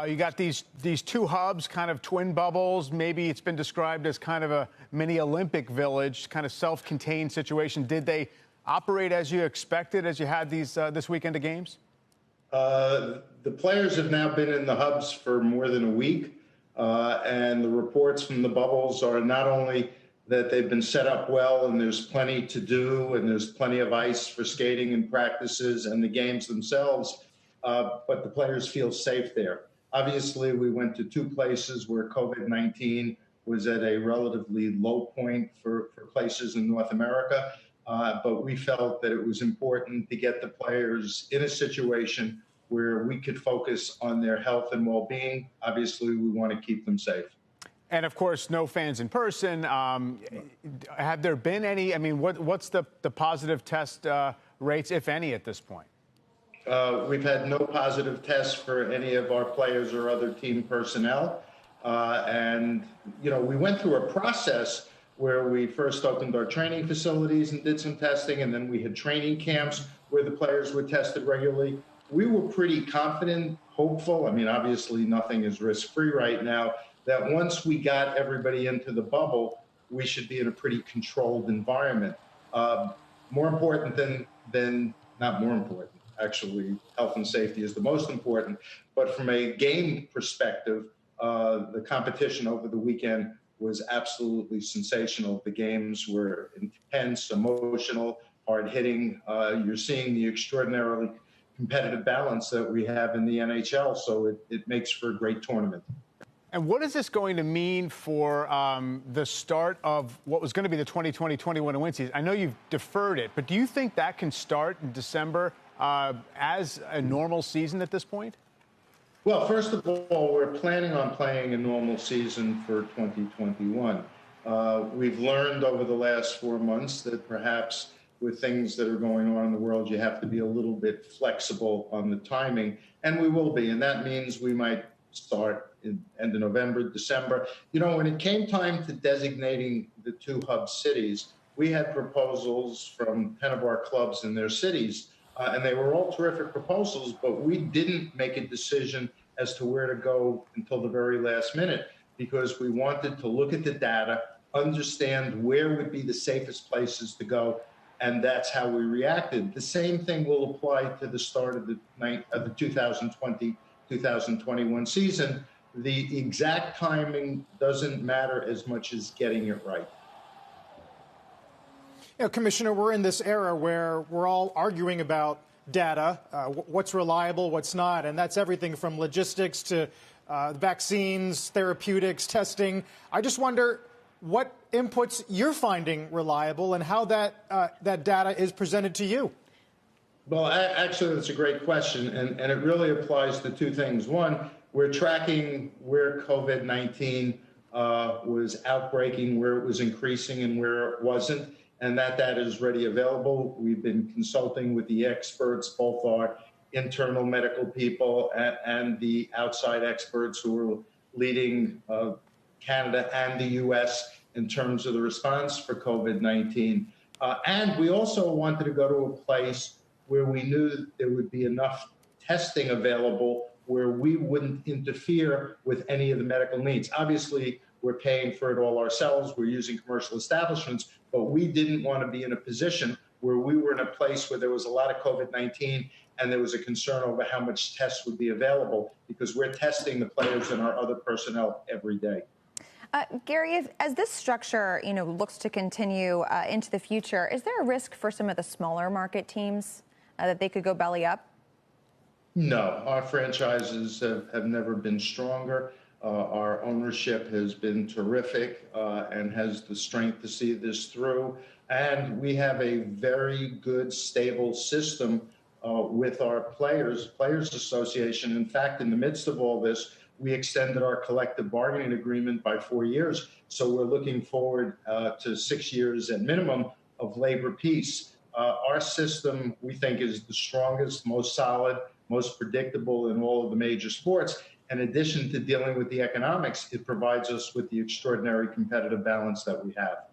You got these two hubs, kind of twin bubbles. Maybe it's been described as kind of a mini Olympic village, kind of self-contained situation. Did they operate as you expected as you had these this weekend of games? The players have now been in the hubs for more than a week, and the reports from the bubbles are not only that they've been set up well and there's plenty to do and there's plenty of ice for skating and practices and the games themselves, but the players feel safe there. Obviously, we went to two places where COVID-19 was at a relatively low point for places in North America, but we felt that it was important to get the players in a situation where we could focus on their health and well-being. Obviously, we want to keep them safe. And, of course, no fans in person. Have there been any? I mean, what's the positive test rates, if any, at this point? We've had no positive tests for any of our players or other team personnel. And, you know, we went through a process where we first opened our training facilities and did some testing, and then we had training camps where the players were tested regularly. We were pretty confident, hopeful. I mean, obviously nothing is risk-free right now, that once we got everybody into the bubble, we should be in a pretty controlled environment. More important than not more important, actually, health and safety is the most important. But from a game perspective, the competition over the weekend was absolutely sensational. The games were intense, emotional, hard-hitting. You're seeing the extraordinarily competitive balance that we have in the NHL, so it makes for a great tournament. And what is this going to mean for the start of what was going to be the 2020-21 win season? I know you've deferred it, but do you think that can start in December as a normal season at this point? Well, first of all, we're planning on playing a normal season for 2021. We've learned over the last 4 months that perhaps with things that are going on in the world, you have to be a little bit flexible on the timing, and we will be. And that means we might start in end of November, December. You know, when it came time to designating the two hub cities, we had proposals from 10 of our clubs in their cities, and they were all terrific proposals, but we didn't make a decision as to where to go until the very last minute, because we wanted to look at the data, understand where would be the safest places to go, and that's how we reacted. The same thing will apply to the start of the 2020-2021 season. The exact timing doesn't matter as much as getting it right. You know, Commissioner, we're in this era where we're all arguing about data, what's reliable, what's not, and that's everything from logistics to vaccines, therapeutics, testing. I just wonder what inputs you're finding reliable and how that data is presented to you. Well, actually, that's a great question, and it really applies to two things. One, we're tracking where COVID-19 was outbreaking, where it was increasing and where it wasn't, and that data is ready available. We've been consulting with the experts, both our internal medical people and the outside experts who are leading Canada and the U.S. in terms of the response for COVID-19. And we also wanted to go to a place where we knew that there would be enough testing available where we wouldn't interfere with any of the medical needs. Obviously, we're paying for it all ourselves. We're using commercial establishments, but we didn't want to be in a position where we were in a place where there was a lot of COVID-19 and there was a concern over how much tests would be available, because we're testing the players and our other personnel every day. Gary, as this structure, looks to continue into the future, is there a risk for some of the smaller market teams that they could go belly up? No, our franchises have never been stronger. Our ownership has been terrific and has the strength to see this through. And we have a very good, stable system with our Players Association. In fact, in the midst of all this, we extended our collective bargaining agreement by 4 years. So we're looking forward to 6 years at minimum of labor peace. Our system, we think, is the strongest, most solid, most predictable in all of the major sports. In addition to dealing with the economics, it provides us with the extraordinary competitive balance that we have.